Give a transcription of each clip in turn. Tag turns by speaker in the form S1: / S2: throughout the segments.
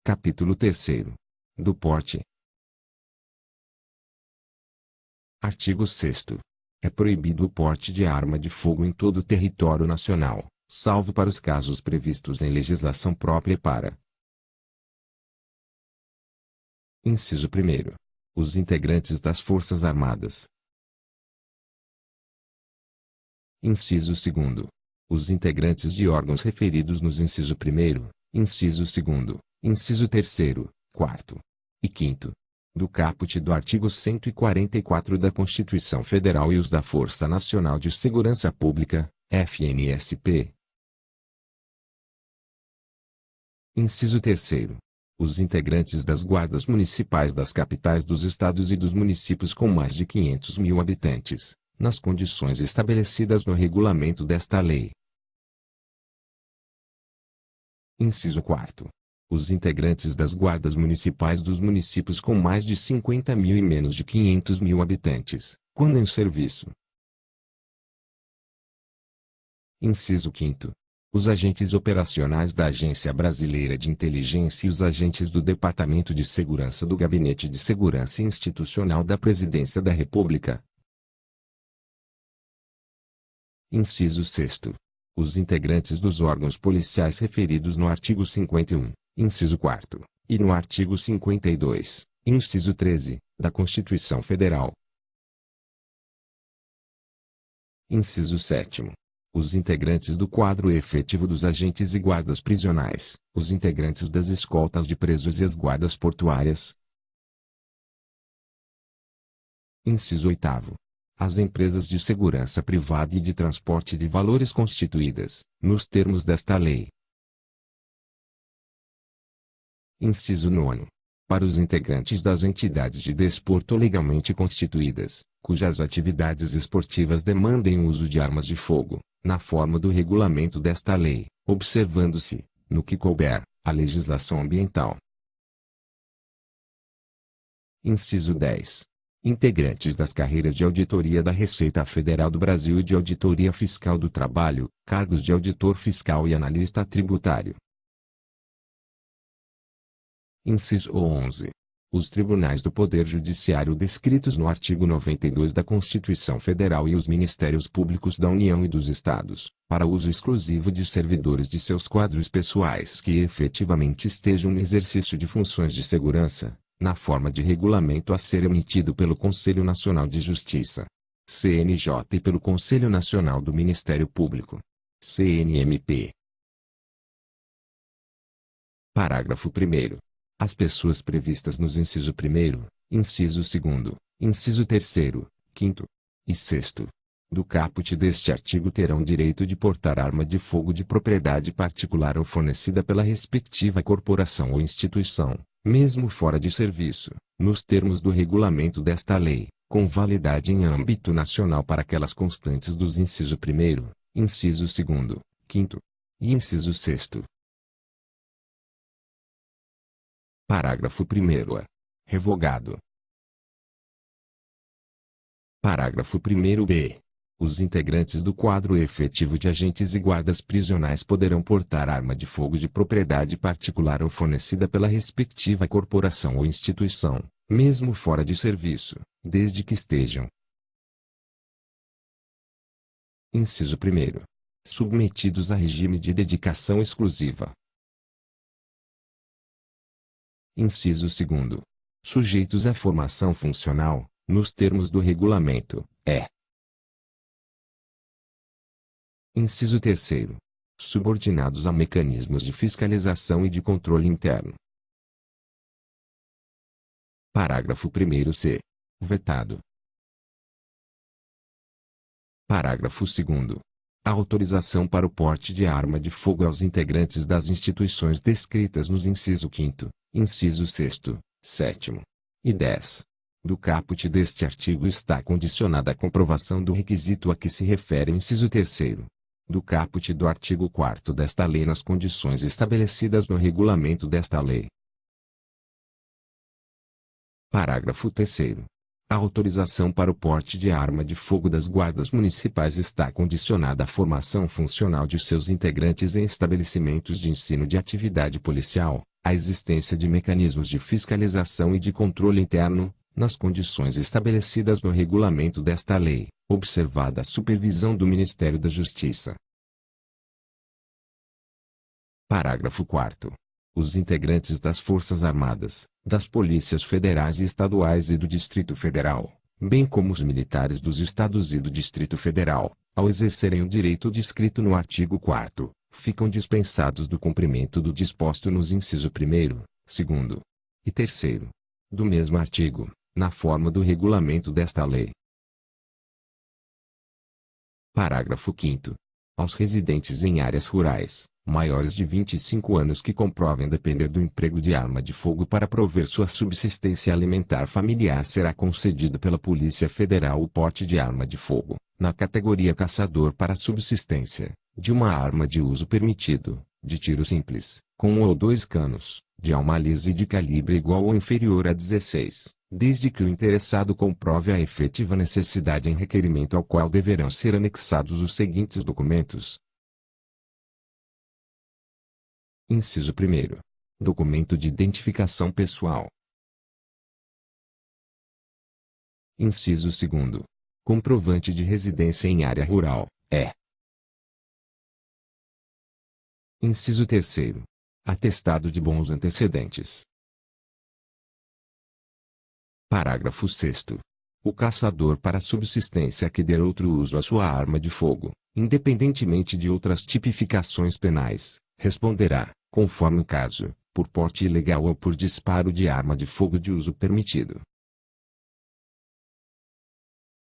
S1: Capítulo 3º. Do porte. Artigo 6º. É proibido o porte de arma de fogo em todo o território nacional, salvo para os casos previstos em legislação própria para: Inciso 1º. Os integrantes das Forças Armadas. Inciso 2º. Os integrantes de órgãos referidos nos inciso 1º, inciso 2º, inciso 3º, 4º e 5º do caput do artigo 144 da Constituição Federal e os da Força Nacional de Segurança Pública, FNSP. Inciso 3º. Os integrantes das guardas municipais das capitais dos estados e dos municípios com mais de 500 mil habitantes, nas condições estabelecidas no regulamento desta lei. Inciso 4º. Os integrantes das guardas municipais dos municípios com mais de 50 mil e menos de 500 mil habitantes, quando em serviço. Inciso 5º. Os agentes operacionais da Agência Brasileira de Inteligência e os agentes do Departamento de Segurança do Gabinete de Segurança Institucional da Presidência da República. Inciso 6º. Os integrantes dos órgãos policiais referidos no artigo 51, inciso 4º, e no artigo 52, inciso 13, da Constituição Federal. Inciso 7º. Os integrantes do quadro efetivo dos agentes e guardas prisionais, os integrantes das escoltas de presos e as guardas portuárias. Inciso 8º. As empresas de segurança privada e de transporte de valores constituídas, nos termos desta lei. Inciso 9º. Para os integrantes das entidades de desporto legalmente constituídas, cujas atividades esportivas demandem o uso de armas de fogo, na forma do regulamento desta lei, observando-se, no que couber, a legislação ambiental. Inciso 10. Integrantes das carreiras de auditoria da Receita Federal do Brasil e de auditoria fiscal do trabalho, cargos de auditor fiscal e analista tributário. Inciso 11. Os tribunais do Poder Judiciário descritos no artigo 92 da Constituição Federal e os Ministérios Públicos da União e dos Estados, para uso exclusivo de servidores de seus quadros pessoais que efetivamente estejam no exercício de funções de segurança, na forma de regulamento a ser emitido pelo Conselho Nacional de Justiça, CNJ, e pelo Conselho Nacional do Ministério Público, CNMP. Parágrafo 1º. As pessoas previstas nos inciso 1º, inciso 2º, inciso 3º, 5º e 6º do caput deste artigo terão direito de portar arma de fogo de propriedade particular ou fornecida pela respectiva corporação ou instituição, mesmo fora de serviço, nos termos do regulamento desta lei, com validade em âmbito nacional para aquelas constantes dos inciso 1º, inciso 2º, 5º e inciso 6º. Parágrafo 1º. Revogado. Parágrafo 1º-B. Os integrantes do quadro efetivo de agentes e guardas prisionais poderão portar arma de fogo de propriedade particular ou fornecida pela respectiva corporação ou instituição, mesmo fora de serviço, desde que estejam: Inciso 1º. Submetidos a regime de dedicação exclusiva. Inciso 2º. Sujeitos à formação funcional, nos termos do regulamento, Inciso 3º. Subordinados a mecanismos de fiscalização e de controle interno. Parágrafo 1º-C. Vetado. Parágrafo 2º. A autorização para o porte de arma de fogo aos integrantes das instituições descritas nos inciso 5º, inciso 6º, 7º e 10 do caput deste artigo está condicionada à comprovação do requisito a que se refere o inciso 3º do caput do artigo 4º desta lei nas condições estabelecidas no regulamento desta lei. Parágrafo 3º. A autorização para o porte de arma de fogo das guardas municipais está condicionada à formação funcional de seus integrantes em estabelecimentos de ensino de atividade policial, A existência de mecanismos de fiscalização e de controle interno, nas condições estabelecidas no regulamento desta lei, observada a supervisão do Ministério da Justiça. Parágrafo 4º. Os integrantes das Forças Armadas, das Polícias Federais e Estaduais e do Distrito Federal, bem como os militares dos Estados e do Distrito Federal, ao exercerem o direito descrito no artigo 4º, ficam dispensados do cumprimento do disposto nos inciso 1º, 2º e 3º do mesmo artigo, na forma do regulamento desta lei. Parágrafo 5º. Aos residentes em áreas rurais, maiores de 25 anos que comprovem depender do emprego de arma de fogo para prover sua subsistência alimentar familiar será concedido pela Polícia Federal o porte de arma de fogo, na categoria caçador para subsistência, de uma arma de uso permitido, de tiro simples, com 1 ou 2 canos, de alma lisa e de calibre igual ou inferior a 16, desde que o interessado comprove a efetiva necessidade em requerimento ao qual deverão ser anexados os seguintes documentos. Inciso 1º. Documento de identificação pessoal. Inciso 2º. Comprovante de residência em área rural, Inciso 3º. Atestado de bons antecedentes. Parágrafo 6º. O caçador para subsistência que der outro uso à sua arma de fogo, independentemente de outras tipificações penais, responderá, conforme o caso, por porte ilegal ou por disparo de arma de fogo de uso permitido.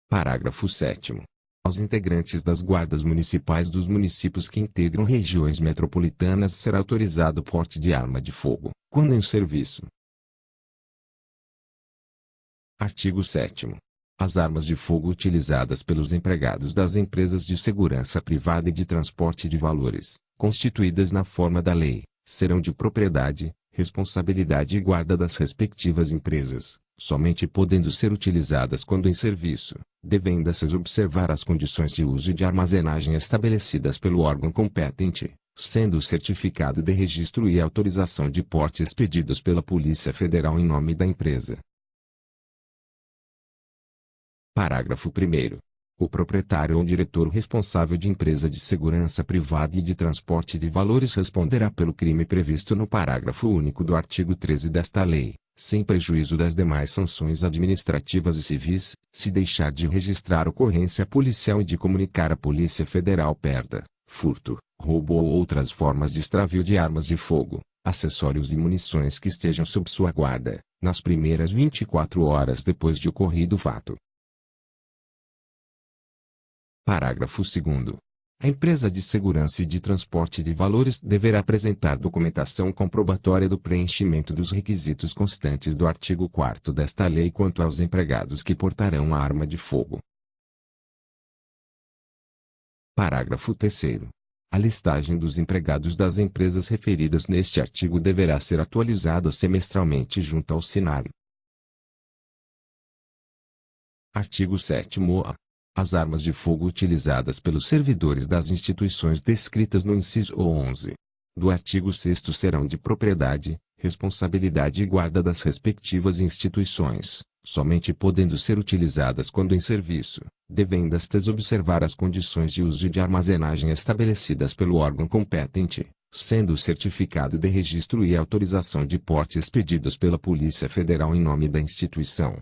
S1: Parágrafo 7º. Aos integrantes das guardas municipais dos municípios que integram regiões metropolitanas será autorizado o porte de arma de fogo, quando em serviço. Artigo 7º. As armas de fogo utilizadas pelos empregados das empresas de segurança privada e de transporte de valores, constituídas na forma da lei, serão de propriedade, responsabilidade e guarda das respectivas empresas, somente podendo ser utilizadas quando em serviço, devendo essas observar as condições de uso e de armazenagem estabelecidas pelo órgão competente, sendo o certificado de registro e autorização de porte expedidos pela Polícia Federal em nome da empresa. Parágrafo 1º. O proprietário ou diretor responsável de empresa de segurança privada e de transporte de valores responderá pelo crime previsto no parágrafo único do artigo 13 desta lei, sem prejuízo das demais sanções administrativas e civis, se deixar de registrar ocorrência policial e de comunicar à Polícia Federal perda, furto, roubo ou outras formas de extravio de armas de fogo, acessórios e munições que estejam sob sua guarda, nas primeiras 24 horas depois de ocorrido o fato. Parágrafo 2º. A empresa de segurança e de transporte de valores deverá apresentar documentação comprobatória do preenchimento dos requisitos constantes do artigo 4º desta lei quanto aos empregados que portarão a arma de fogo. Parágrafo 3º. A listagem dos empregados das empresas referidas neste artigo deverá ser atualizada semestralmente junto ao SINAR. Artigo 7º-A. As armas de fogo utilizadas pelos servidores das instituições descritas no inciso 11 do artigo 6º serão de propriedade, responsabilidade e guarda das respectivas instituições, somente podendo ser utilizadas quando em serviço, devendo estas observar as condições de uso e de armazenagem estabelecidas pelo órgão competente, sendo o certificado de registro e autorização de porte expedidos pela Polícia Federal em nome da instituição.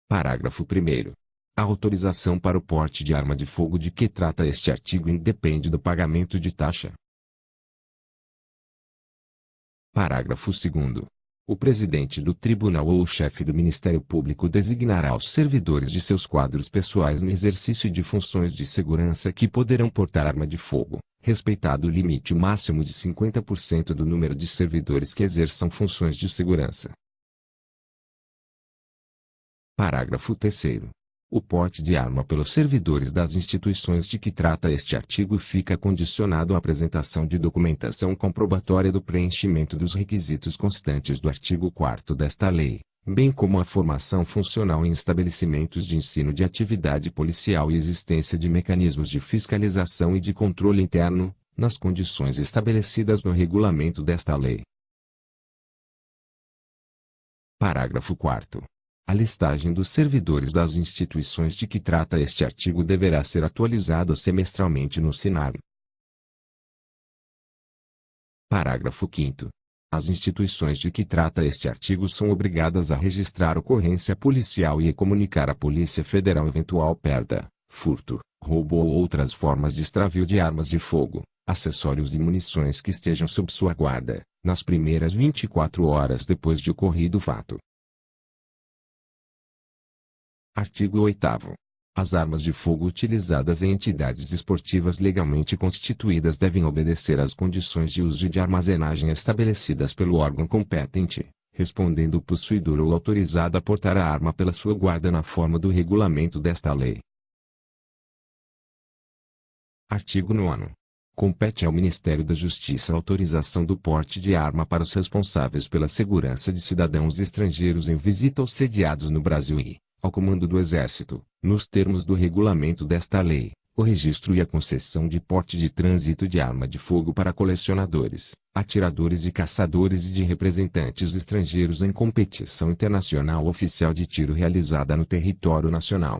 S1: Parágrafo 1º. A autorização para o porte de arma de fogo de que trata este artigo independe do pagamento de taxa. Parágrafo 2º. O presidente do tribunal ou o chefe do Ministério Público designará os servidores de seus quadros pessoais no exercício de funções de segurança que poderão portar arma de fogo, respeitado o limite máximo de 50% do número de servidores que exerçam funções de segurança. Parágrafo 3º. O porte de arma pelos servidores das instituições de que trata este artigo fica condicionado à apresentação de documentação comprobatória do preenchimento dos requisitos constantes do artigo 4º desta lei, bem como a formação funcional em estabelecimentos de ensino de atividade policial e existência de mecanismos de fiscalização e de controle interno, nas condições estabelecidas no regulamento desta lei. Parágrafo 4º. A listagem dos servidores das instituições de que trata este artigo deverá ser atualizada semestralmente no SINAR. Parágrafo 5º. As instituições de que trata este artigo são obrigadas a registrar ocorrência policial e a comunicar à Polícia Federal eventual perda, furto, roubo ou outras formas de extravio de armas de fogo, acessórios e munições que estejam sob sua guarda, nas primeiras 24 horas depois de ocorrido o fato. Artigo 8º. As armas de fogo utilizadas em entidades esportivas legalmente constituídas devem obedecer às condições de uso e de armazenagem estabelecidas pelo órgão competente, respondendo o possuidor ou autorizado a portar a arma pela sua guarda na forma do regulamento desta lei. Artigo 9º. Compete ao Ministério da Justiça a autorização do porte de arma para os responsáveis pela segurança de cidadãos estrangeiros em visita aos sediados no Brasil e, ao Comando do Exército, nos termos do regulamento desta lei, o registro e a concessão de porte de trânsito de arma de fogo para colecionadores, atiradores e caçadores e de representantes estrangeiros em competição internacional oficial de tiro realizada no território nacional.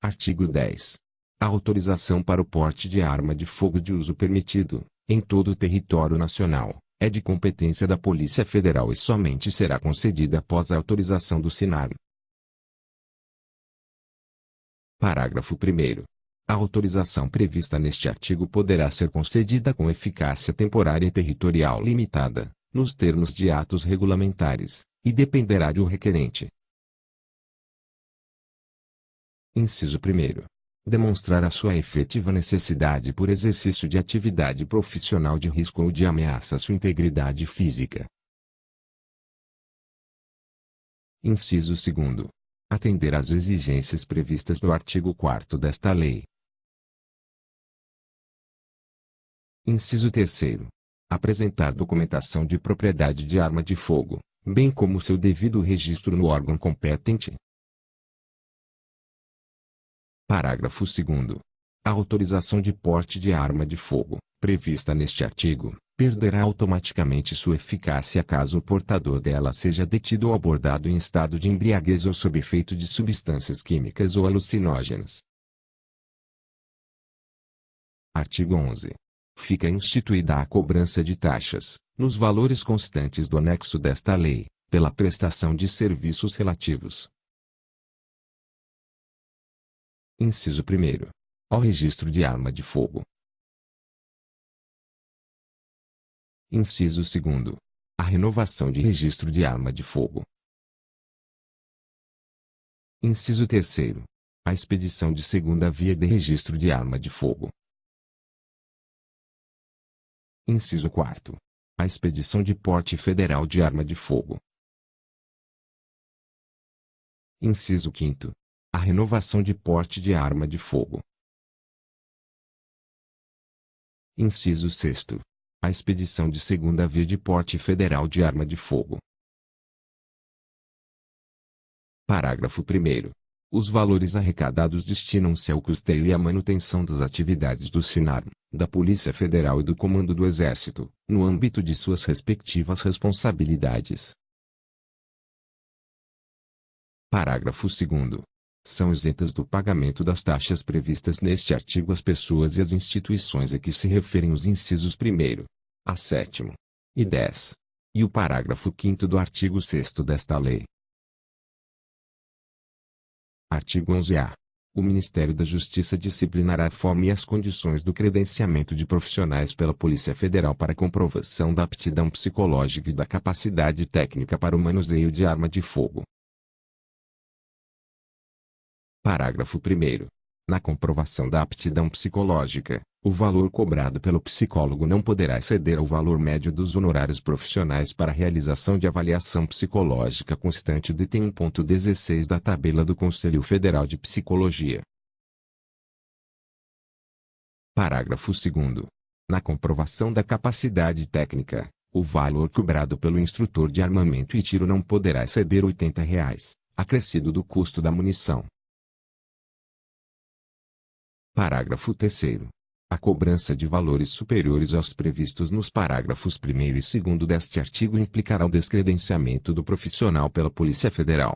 S1: Artigo 10. A autorização para o porte de arma de fogo de uso permitido, em todo o território nacional, é de competência da Polícia Federal e somente será concedida após a autorização do SINAR. Parágrafo 1º. A autorização prevista neste artigo poderá ser concedida com eficácia temporária e territorial limitada, nos termos de atos regulamentares, e dependerá do requerente. Inciso 1º. Demonstrar a sua efetiva necessidade por exercício de atividade profissional de risco ou de ameaça à sua integridade física. Inciso 2º. Atender às exigências previstas no artigo 4º desta lei. Inciso 3º. Apresentar documentação de propriedade de arma de fogo, bem como seu devido registro no órgão competente. Parágrafo 2º. A autorização de porte de arma de fogo, prevista neste artigo, perderá automaticamente sua eficácia caso o portador dela seja detido ou abordado em estado de embriaguez ou sob efeito de substâncias químicas ou alucinógenas. Artigo 11. Fica instituída a cobrança de taxas, nos valores constantes do anexo desta lei, pela prestação de serviços relativos. Inciso 1º. Ao registro de arma de fogo. Inciso 2º. A renovação de registro de arma de fogo. Inciso 3º. A expedição de segunda via de registro de arma de fogo. Inciso 4º. A expedição de porte federal de arma de fogo. Inciso 5º. A renovação de porte de arma de fogo. Inciso 6º. A expedição de segunda via de porte federal de arma de fogo. Parágrafo 1º. Os valores arrecadados destinam-se ao custeio e à manutenção das atividades do SINAR, da Polícia Federal e do Comando do Exército, no âmbito de suas respectivas responsabilidades. Parágrafo 2º. São isentas do pagamento das taxas previstas neste artigo as pessoas e as instituições a que se referem os incisos 1º, a 7º e 10, e o parágrafo 5º do artigo 6º desta lei. Artigo 11-A. O Ministério da Justiça disciplinará a forma e as condições do credenciamento de profissionais pela Polícia Federal para comprovação da aptidão psicológica e da capacidade técnica para o manuseio de arma de fogo. Parágrafo 1º. Na comprovação da aptidão psicológica, o valor cobrado pelo psicólogo não poderá exceder ao valor médio dos honorários profissionais para a realização de avaliação psicológica constante do item 1.16 da tabela do Conselho Federal de Psicologia. Parágrafo 2º. Na comprovação da capacidade técnica, o valor cobrado pelo instrutor de armamento e tiro não poderá exceder R$ 80, acrescido do custo da munição. Parágrafo 3º. A cobrança de valores superiores aos previstos nos parágrafos 1º e 2º deste artigo implicará o descredenciamento do profissional pela Polícia Federal,